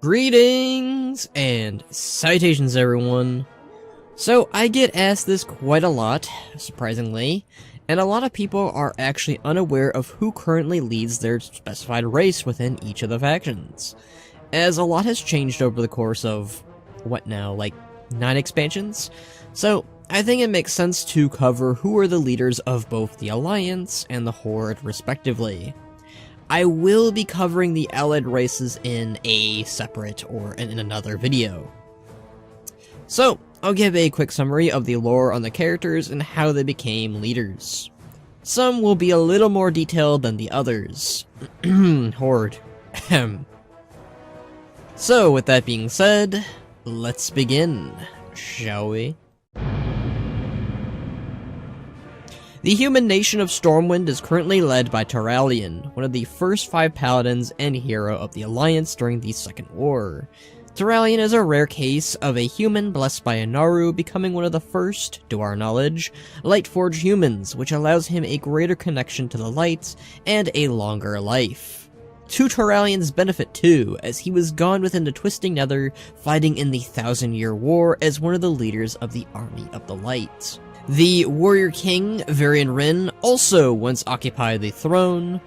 Greetings and salutations everyone. So I get asked this quite a lot, surprisingly, and a lot of people are actually unaware of who currently leads their specified race within each of the factions, as a lot has changed over the course of, what now, like 9 expansions? So I think it makes sense to cover who are the leaders of both the Alliance and the Horde respectively. I will be covering the allied races in a separate or in another video. So, I'll give a quick summary of the lore on the characters and how they became leaders. Some will be a little more detailed than the others. Horde. So, with that being said, let's begin, shall we? The human nation of Stormwind is currently led by Turalyon, one of the first 5 paladins and hero of the Alliance during the Second War. Turalyon is a rare case of a human blessed by a Naru becoming one of the first, to our knowledge, Lightforged humans, which allows him a greater connection to the light and a longer life. To Turalyon's benefit too, as he was gone within the Twisting Nether, fighting in the 1000-Year War as one of the leaders of the Army of the Light. The warrior king, Varian Wrynn, also once occupied the throne,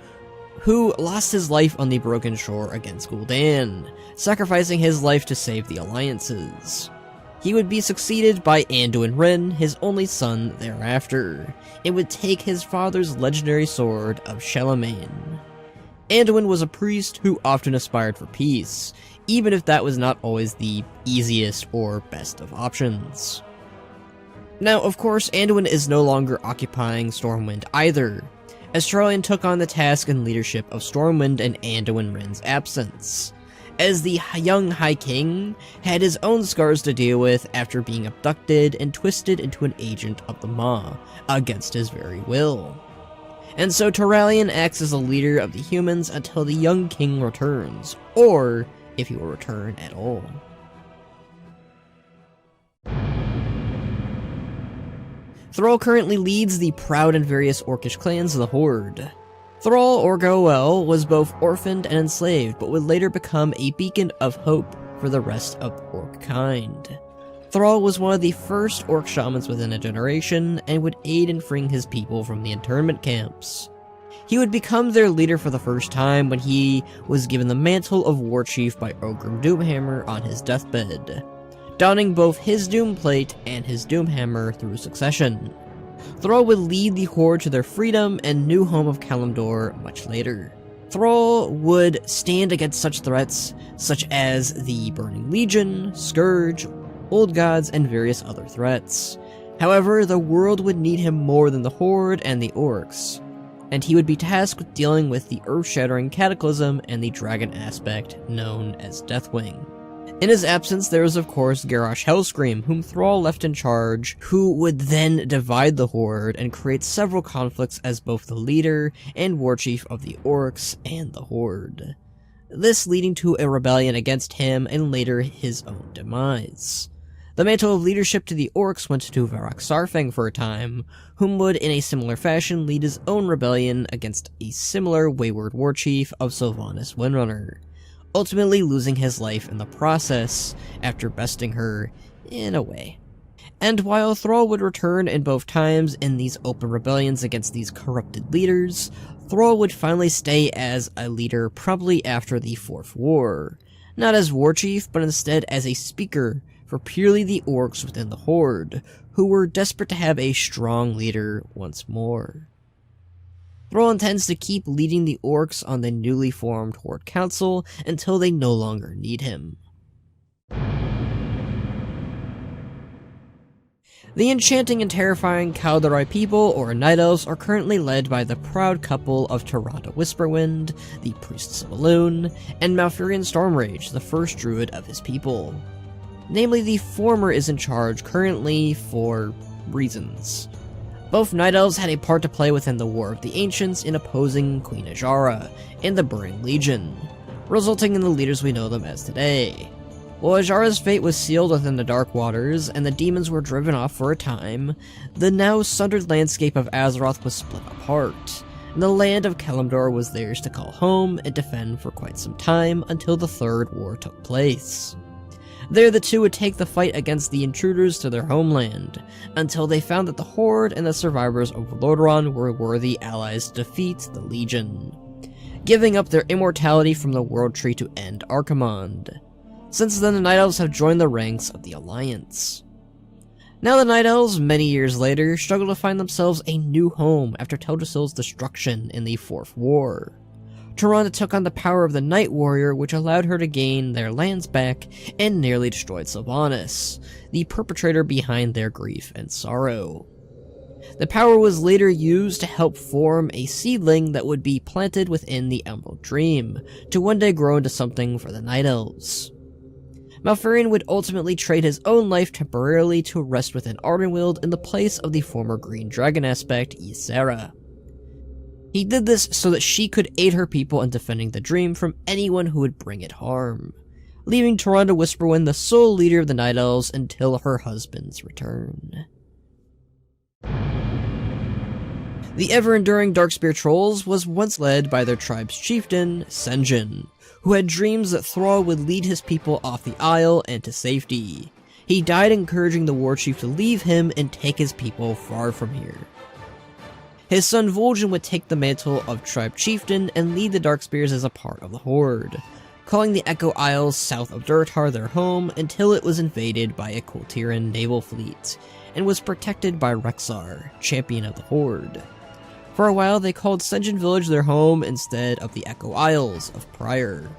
who lost his life on the Broken Shore against Gul'dan, sacrificing his life to save the alliances. He would be succeeded by Anduin Wrynn, his only son, thereafter, and would take his father's legendary sword of Shelamain. Anduin was a priest who often aspired for peace, even if that was not always the easiest or best of options. Now, of course, Anduin is no longer occupying Stormwind either, as Turalyon took on the task and leadership of Stormwind in Anduin Wrynn's absence, as the young High King had his own scars to deal with after being abducted and twisted into an agent of the Maw, against his very will. And so Turalyon acts as the leader of the humans until the young king returns, or if he will return at all. Thrall currently leads the proud and various Orcish clans of the Horde. Thrall, or Goel, was both orphaned and enslaved, but would later become a beacon of hope for the rest of Orc kind. Thrall was one of the first Orc shamans within a generation, and would aid in freeing his people from the internment camps. He would become their leader for the first time when he was given the mantle of War Chief by Ogrim Doomhammer on his deathbed, donning both his Doom Plate and his Doomhammer through succession. Thrall would lead the Horde to their freedom and new home of Kalimdor much later. Thrall would stand against such threats such as the Burning Legion, Scourge, Old Gods, and various other threats. However, the world would need him more than the Horde and the Orcs, and he would be tasked with dealing with the earth-shattering Cataclysm and the dragon aspect known as Deathwing. In his absence, there was of course Garrosh Hellscream, whom Thrall left in charge, who would then divide the Horde and create several conflicts as both the leader and war chief of the Orcs and the Horde. This leading to a rebellion against him and later his own demise. The mantle of leadership to the Orcs went to Varrock Sarfang for a time, whom would in a similar fashion lead his own rebellion against a similar wayward war chief of Sylvanas Windrunner, ultimately losing his life in the process after besting her in a way. And while Thrall would return in both times in these open rebellions against these corrupted leaders, Thrall would finally stay as a leader probably after the Fourth War, not as war chief but instead as a speaker for purely the Orcs within the Horde, who were desperate to have a strong leader once more. Thrall intends to keep leading the Orcs on the newly formed Horde Council until they no longer need him. The enchanting and terrifying Kaldorei people, or Night Elves, are currently led by the proud couple of Tyrande Whisperwind, the Priests of Elune, and Malfurion Stormrage, the first druid of his people. Namely, the former is in charge currently for reasons. Both Night Elves had a part to play within the War of the Ancients in opposing Queen Ajara and the Burning Legion, resulting in the leaders we know them as today. While Ajara's fate was sealed within the Dark Waters and the demons were driven off for a time, the now sundered landscape of Azeroth was split apart, The land of Kalimdor was theirs to call home and defend for quite some time until the Third War took place. There the two would take the fight against the intruders to their homeland, until they found that the Horde and the survivors of Lor'themar were worthy allies to defeat the Legion, giving up their immortality from the World Tree to end Archimonde. Since then, the Night Elves have joined the ranks of the Alliance. Now the Night Elves, many years later, struggle to find themselves a new home after Teldrassil's destruction in the Fourth War. Tauren took on the power of the Night Warrior, which allowed her to gain their lands back and nearly destroyed Sylvanas, the perpetrator behind their grief and sorrow. The power was later used to help form a seedling that would be planted within the Emerald Dream, to one day grow into something for the Night Elves. Malfurion would ultimately trade his own life temporarily to rest within Ardenweald in the place of the former Green Dragon aspect, Ysera. He did this so that she could aid her people in defending the Dream from anyone who would bring it harm, leaving Tauren to Whisperwind the sole leader of the Night Elves until her husband's return. The ever-enduring Darkspear Trolls was once led by their tribe's chieftain, Sen'jin, who had dreams that Thrall would lead his people off the Isle and to safety. He died encouraging the warchief to leave him and take his people far from here. His son Vol'jin would take the mantle of tribe chieftain and lead the Darkspears as a part of the Horde, calling the Echo Isles south of Durotar their home until it was invaded by a Kultiran naval fleet, and was protected by Rexxar, champion of the Horde. For a while they called Sen'jin Village their home instead of the Echo Isles of prior,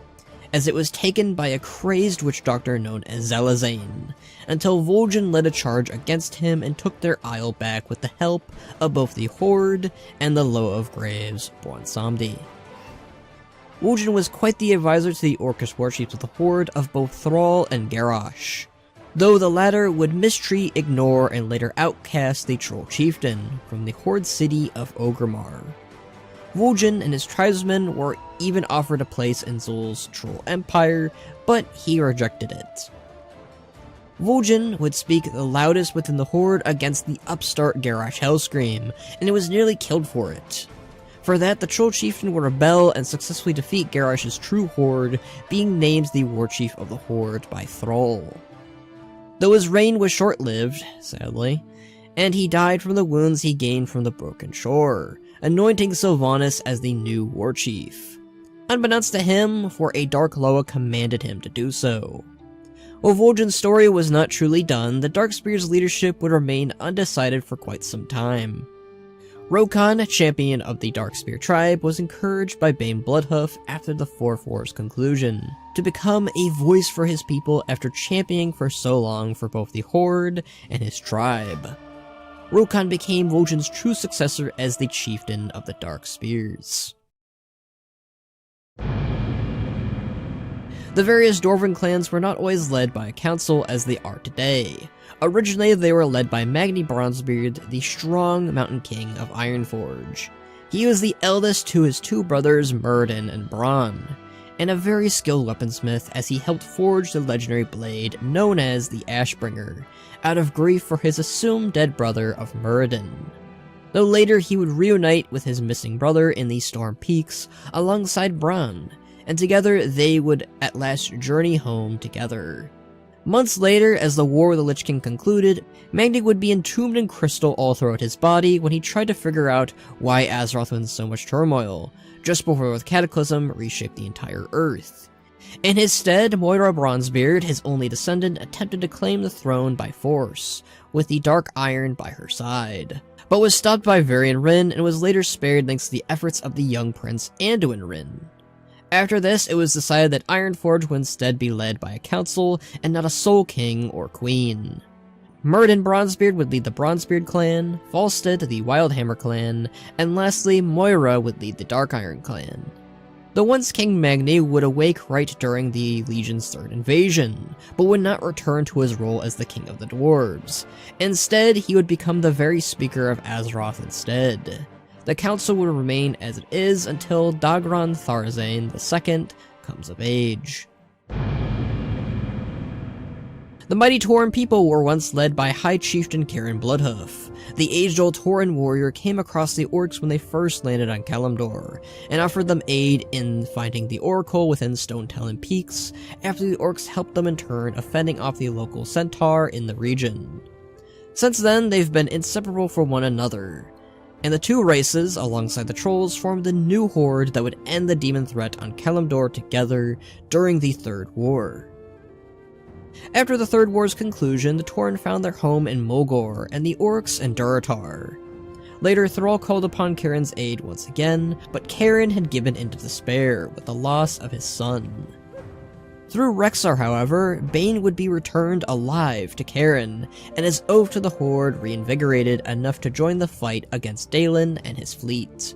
as it was taken by a crazed witch doctor known as Zalazane, until Vol'jin led a charge against him and took their isle back with the help of both the Horde and the Low of Graves Bwonsamdi. Vol'jin was quite the advisor to the Orcish warships of the Horde of both Thrall and Garrosh, though the latter would mistreat, ignore, and later outcast the Troll Chieftain from the Horde city of Orgrimmar. Vol'jin and his tribesmen were even offered a place in Zul's Troll Empire, but he rejected it. Vol'jin would speak the loudest within the Horde against the upstart Garrosh Hellscream, and it was nearly killed for it. For that, the Troll Chieftain would rebel and successfully defeat Garrosh's true Horde, being named the Warchief of the Horde by Thrall. Though his reign was short-lived, sadly, and he died from the wounds he gained from the Broken Shore, anointing Sylvanas as the new Warchief. Unbeknownst to him, for a Dark Loa commanded him to do so. While Vol'jin's story was not truly done, the Darkspear's leadership would remain undecided for quite some time. Rokan, champion of the Darkspear tribe, was encouraged by Bane Bloodhoof after the Fourth War's conclusion to become a voice for his people after championing for so long for both the Horde and his tribe. Rokan became Vol'jin's true successor as the chieftain of the Darkspears. The various Dwarven clans were not always led by a council as they are today. Originally, they were led by Magni Bronzebeard, the strong Mountain King of Ironforge. He was the eldest to his two brothers Muradin and Bronn, and a very skilled weaponsmith as he helped forge the legendary blade known as the Ashbringer, out of grief for his assumed dead brother of Muradin. Though later he would reunite with his missing brother in the Storm Peaks alongside Bronn, and together they would at last journey home together. Months later, as the War with the Lich King concluded, Magni would be entombed in crystal all throughout his body when he tried to figure out why Azeroth was in so much turmoil, just before the Cataclysm reshaped the entire Earth. In his stead, Moira Bronzebeard, his only descendant, attempted to claim the throne by force, with the Dark Iron by her side, but was stopped by Varian Wrynn and was later spared thanks to the efforts of the young prince Anduin Wrynn. After this, it was decided that Ironforge would instead be led by a council and not a sole king or queen. Muradin Bronzebeard would lead the Bronzebeard clan, Falstad the Wildhammer clan, and lastly Moira would lead the Dark Iron clan. The once King Magni would awake right during the Legion's third invasion, but would not return to his role as the King of the Dwarves. Instead, he would become the very Speaker of Azeroth instead. The council will remain as it is until Dagron Tharzane II comes of age. The mighty Tauren people were once led by High Chieftain Karen Bloodhoof. The age-old Tauren warrior came across the Orcs when they first landed on Kalimdor, and offered them aid in finding the Oracle within Stone Talon Peaks, after the Orcs helped them in turn of fending off the local centaur in the region. Since then, they've been inseparable from one another, and the two races, alongside the Trolls, formed a new horde that would end the demon threat on Kalimdor together during the Third War. After the Third War's conclusion, the Tauren found their home in Mulgore and the Orcs in Durotar. Later, Thrall called upon Karen's aid once again, but Karen had given in to despair with the loss of his son. Through Rexxar, however, Bane would be returned alive to Karen, and his oath to the Horde reinvigorated enough to join the fight against Talon and his fleet.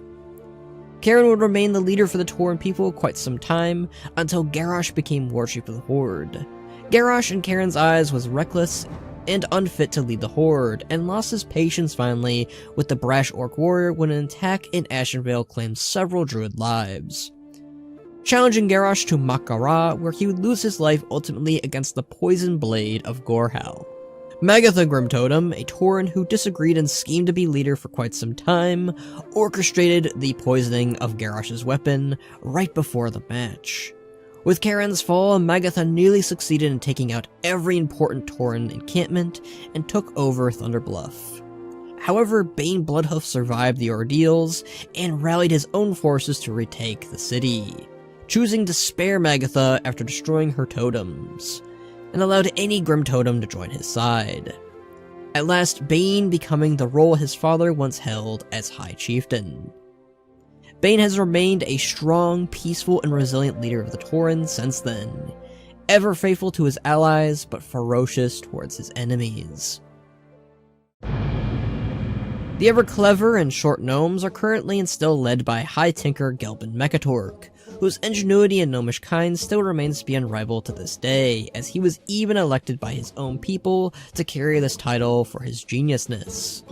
Karen would remain the leader for the Tauren people quite some time, until Garrosh became Warchief of the Horde. Garrosh, in Karen's eyes, was reckless and unfit to lead the Horde, and lost his patience finally with the brash Orc warrior when an attack in Ashenvale claimed several Druid lives, challenging Garrosh to Mak'gara, where he would lose his life ultimately against the poison blade of Gorhal. Magatha Grimtotem, a Tauren who disagreed and schemed to be leader for quite some time, orchestrated the poisoning of Garrosh's weapon right before the match. With Karen's fall, Magatha nearly succeeded in taking out every important Tauren encampment and took over Thunder Bluff. However, Bane Bloodhoof survived the ordeals and rallied his own forces to retake the city, choosing to spare Magatha after destroying her totems, and allowed any Grim Totem to join his side. At last, Bane becoming the role his father once held as High Chieftain. Bane has remained a strong, peaceful, and resilient leader of the Tauren since then, ever faithful to his allies, but ferocious towards his enemies. The ever-clever and short gnomes are currently and still led by High Tinker Gelbin Mekatork, whose ingenuity and gnomish kind still remains to be unrivaled to this day, as he was even elected by his own people to carry this title for his geniusness.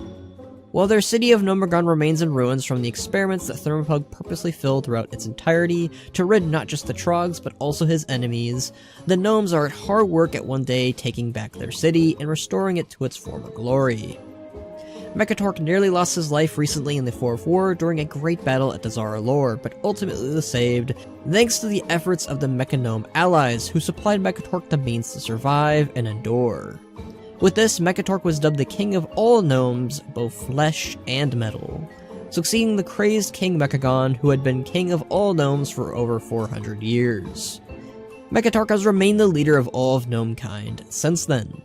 While their city of Gnomeregan remains in ruins from the experiments that Thermopylae purposely filled throughout its entirety to rid not just the Trogs but also his enemies, the gnomes are at hard work at one day taking back their city and restoring it to its former glory. Mekatork nearly lost his life recently in the Fourth War during a great battle at Dazara Lore, but ultimately was saved thanks to the efforts of the Mecha-Gnome allies who supplied Mekatork the means to survive and endure. With this, Mekatork was dubbed the king of all gnomes, both flesh and metal, succeeding the crazed King Mechagon, who had been king of all gnomes for over 400 years. Mekatork has remained the leader of all of gnomekind since then.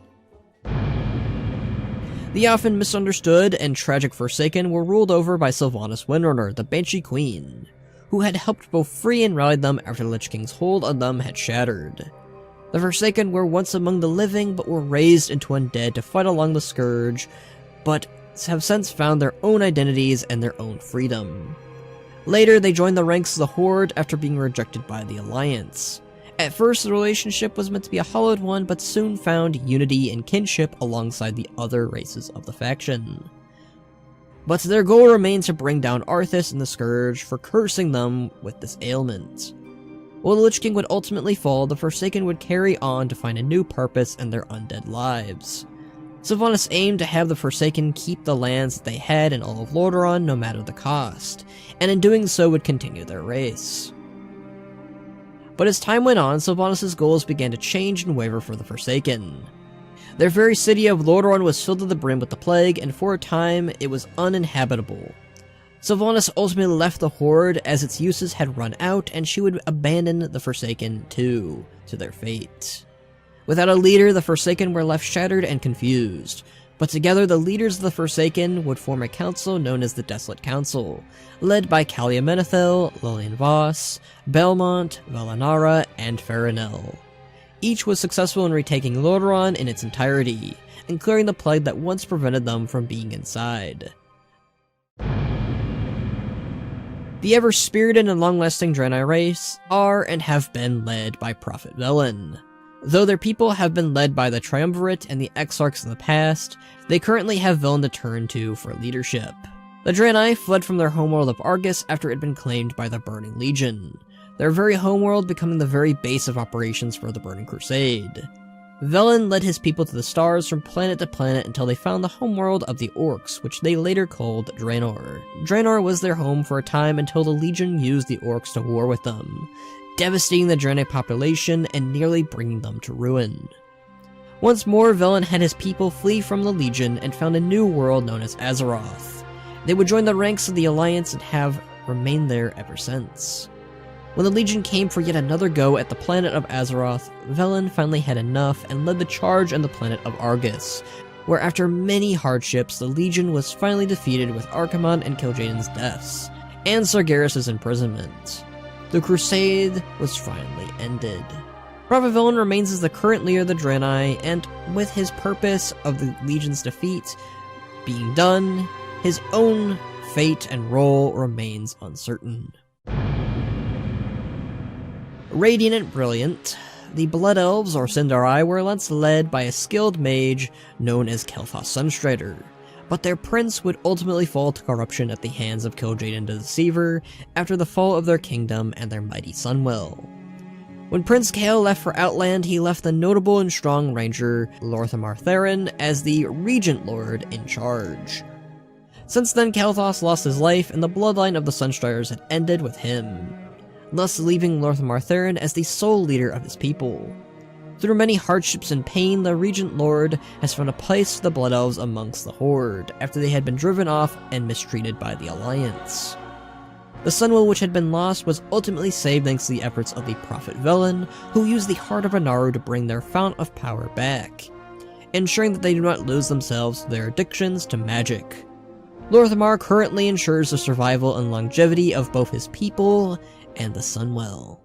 The often misunderstood and tragic Forsaken were ruled over by Sylvanas Windrunner, the Banshee Queen, who had helped both free and rally them after the Lich King's hold on them had shattered. The Forsaken were once among the living, but were raised into undead to fight along the Scourge, but have since found their own identities and their own freedom. Later, they joined the ranks of the Horde after being rejected by the Alliance. At first, the relationship was meant to be a hollowed one, but soon found unity and kinship alongside the other races of the faction. But their goal remained to bring down Arthas and the Scourge for cursing them with this ailment. While the Lich King would ultimately fall, the Forsaken would carry on to find a new purpose in their undead lives. Sylvanas aimed to have the Forsaken keep the lands that they had in all of Lordaeron no matter the cost, and in doing so would continue their race. But as time went on, Sylvanas' goals began to change and waver for the Forsaken. Their very city of Lordaeron was filled to the brim with the plague, and for a time, it was uninhabitable. Sylvanas ultimately left the Horde as its uses had run out, and she would abandon the Forsaken too, to their fate. Without a leader, the Forsaken were left shattered and confused, but together the leaders of the Forsaken would form a council known as the Desolate Council, led by Kalia Menethil, Lillian Voss, Belmont, Valinara, and Farinel. Each was successful in retaking Lordaeron in its entirety, and clearing the plague that once prevented them from being inside. The ever-spirited and long-lasting Draenei race are and have been led by Prophet Velen. Though their people have been led by the Triumvirate and the Exarchs in the past, they currently have Velen to turn to for leadership. The Draenei fled from their homeworld of Argus after it had been claimed by the Burning Legion, their very homeworld becoming the very base of operations for the Burning Crusade. Velen led his people to the stars from planet to planet until they found the homeworld of the Orcs, which they later called Draenor. Draenor was their home for a time until the Legion used the Orcs to war with them, devastating the Draenei population and nearly bringing them to ruin. Once more, Velen had his people flee from the Legion and found a new world known as Azeroth. They would join the ranks of the Alliance and have remained there ever since. When the Legion came for yet another go at the planet of Azeroth, Velen finally had enough and led the charge on the planet of Argus, where after many hardships, the Legion was finally defeated with Archimonde and Kil'jaeden's deaths, and Sargeras' imprisonment. The Crusade was finally ended. Brava Velen remains as the current leader of the Draenei, and with his purpose of the Legion's defeat being done, his own fate and role remains uncertain. Radiant and brilliant, the Blood Elves, or Sindarai, were once led by a skilled mage known as Kael'thas Sunstrider, but their prince would ultimately fall to corruption at the hands of Kil'jaeden the Deceiver after the fall of their kingdom and their mighty Sunwell. When Prince Kael left for Outland, he left the notable and strong ranger Lor'themar Theron as the Regent Lord in charge. Since then, Kael'thas lost his life, and the bloodline of the Sunstriders had ended with him, thus leaving Lor'themar Theron as the sole leader of his people. Through many hardships and pain, the Regent Lord has found a place for the Blood Elves amongst the Horde, after they had been driven off and mistreated by the Alliance. The Sunwell which had been lost was ultimately saved thanks to the efforts of the Prophet Velen, who used the Heart of Anaru to bring their fount of power back, ensuring that they do not lose themselves to their addictions to magic. Lor'themar currently ensures the survival and longevity of both his people and the Sunwell.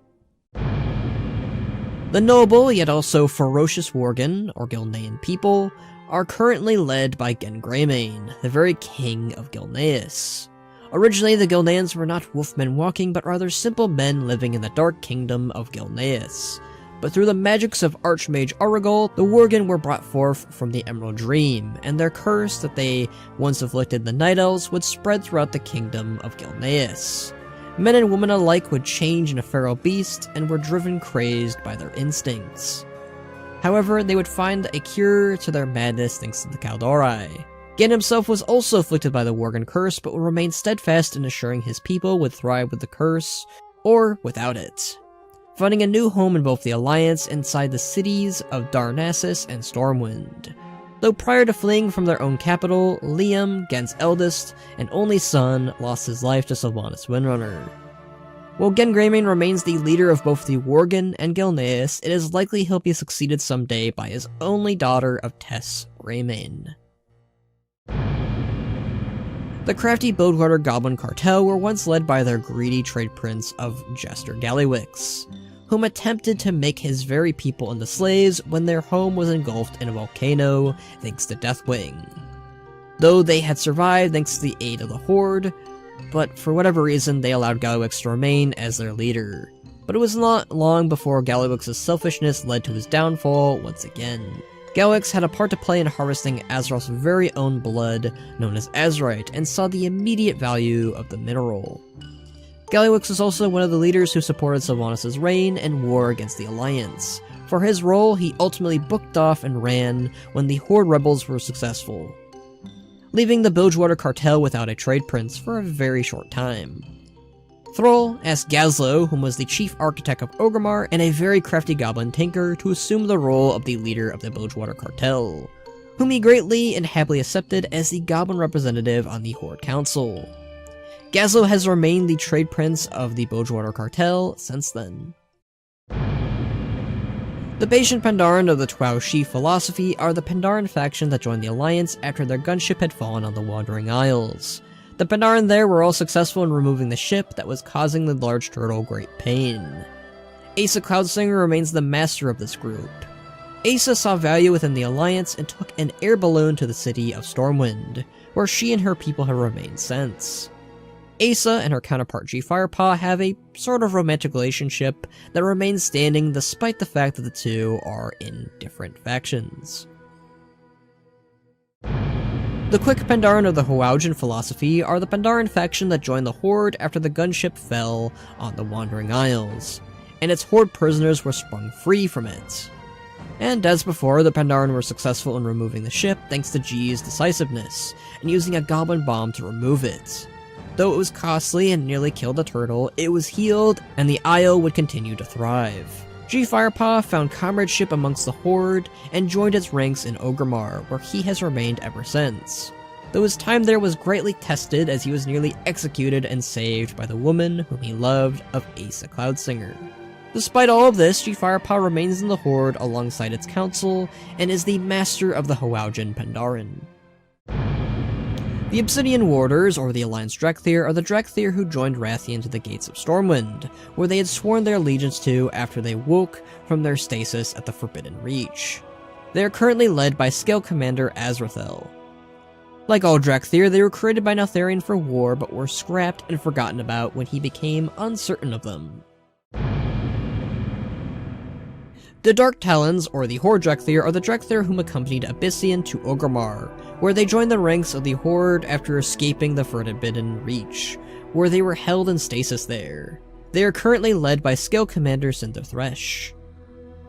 The noble, yet also ferocious Worgen, or Gilnean people, are currently led by Gengraimane, the very king of Gilneas. Originally, the Gilneans were not wolfmen walking, but rather simple men living in the dark kingdom of Gilneas. But through the magics of Archmage Aragol, the Worgen were brought forth from the Emerald Dream, and their curse that they once afflicted the Night Elves would spread throughout the kingdom of Gilneas. Men and women alike would change in a feral beast and were driven crazed by their instincts. However, they would find a cure to their madness thanks to the Kaldorei. Gen himself was also afflicted by the Worgen curse, but would remain steadfast in assuring his people would thrive with the curse, or without it, finding a new home in both the Alliance inside the cities of Darnassus and Stormwind. Though prior to fleeing from their own capital, Liam, Gen's eldest and only son, lost his life to Sylvanas Windrunner. While Gengraimane remains the leader of both the Worgen and Gilneas, it is likely he'll be succeeded someday by his only daughter of Tess Greymane. The crafty Bilgewater Goblin Cartel were once led by their greedy trade prince of Jester Gallywix, whom attempted to make his very people into slaves when their home was engulfed in a volcano thanks to Deathwing. Though they had survived thanks to the aid of the Horde, but for whatever reason they allowed Gallywix to remain as their leader. But it was not long before Gallywix's selfishness led to his downfall once again. Gallywix had a part to play in harvesting Azeroth's very own blood, known as Azerite, and saw the immediate value of the mineral. Gallywix was also one of the leaders who supported Sylvanas' reign and war against the Alliance. For his role, he ultimately booked off and ran when the Horde rebels were successful, leaving the Bilgewater Cartel without a trade prince for a very short time. Thrall asked Gazlo, whom was the chief architect of Orgrimmar and a very crafty goblin tinker, to assume the role of the leader of the Bilgewater Cartel, whom he greatly and happily accepted as the goblin representative on the Horde Council. Gazlo has remained the trade prince of the Bilgewater Cartel since then. The Huojin Pandaren of the Tauren philosophy are the Pandaren faction that joined the Alliance after their gunship had fallen on the Wandering Isles. The Pandaren there were all successful in removing the ship that was causing the large turtle great pain. Asa Cloudsinger remains the master of this group. Asa saw value within the Alliance and took an air balloon to the city of Stormwind, where she and her people have remained since. Asa and her counterpart G Firepaw have a sort of romantic relationship that remains standing despite the fact that the two are in different factions. The Quick Pandaren of the Huojin philosophy are the Pandaren faction that joined the Horde after the gunship fell on the Wandering Isles, and its Horde prisoners were sprung free from it. And as before, the Pandaren were successful in removing the ship thanks to G's decisiveness, and using a goblin bomb to remove it. Though it was costly and nearly killed the turtle, it was healed, and the Isle would continue to thrive. G Firepaw found comradeship amongst the Horde, and joined its ranks in Orgrimmar, where he has remained ever since. Though his time there was greatly tested as he was nearly executed and saved by the woman whom he loved of Asa Cloudsinger. Despite all of this, G Firepaw remains in the Horde alongside its council, and is the master of the Huojin Pandaren. The Obsidian Warders, or the Alliance Drekthir, are the Drekthir who joined Rathian to the Gates of Stormwind, where they had sworn their allegiance to after they woke from their stasis at the Forbidden Reach. They are currently led by Scale Commander Azrathel. Like all Drekthir, they were created by Neltharion for war, but were scrapped and forgotten about when he became uncertain of them. The Dark Talons, or the Horde Drekthir, are the Drekthir whom accompanied Abyssian to Orgrimmar, where they joined the ranks of the Horde after escaping the Forbidden Reach, where they were held in stasis there. They are currently led by Scale Commander Cinder Thresh.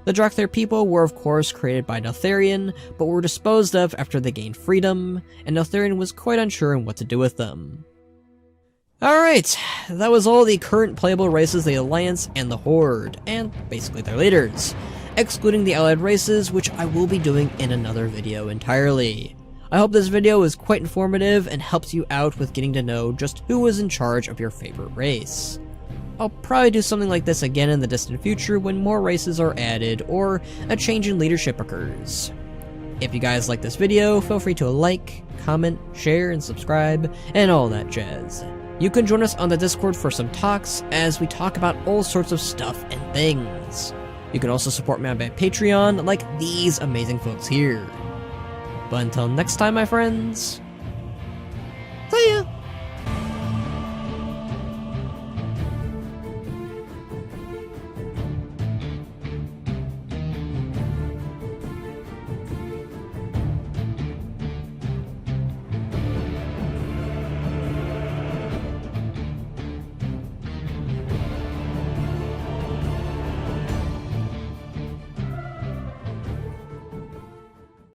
The Drekthir people were of course created by Neltharion, but were disposed of after they gained freedom, and Neltharion was quite unsure on what to do with them. Alright, that was all the current playable races of the Alliance and the Horde, and basically their leaders, excluding the allied races, which I will be doing in another video entirely. I hope this video was quite informative and helps you out with getting to know just who is in charge of your favorite race. I'll probably do something like this again in the distant future when more races are added or a change in leadership occurs. If you guys like this video, feel free to like, comment, share, and subscribe, and all that jazz. You can join us on the Discord for some talks as we talk about all sorts of stuff and things. You can also support me on my Patreon like these amazing folks here. But until next time, my friends, see ya!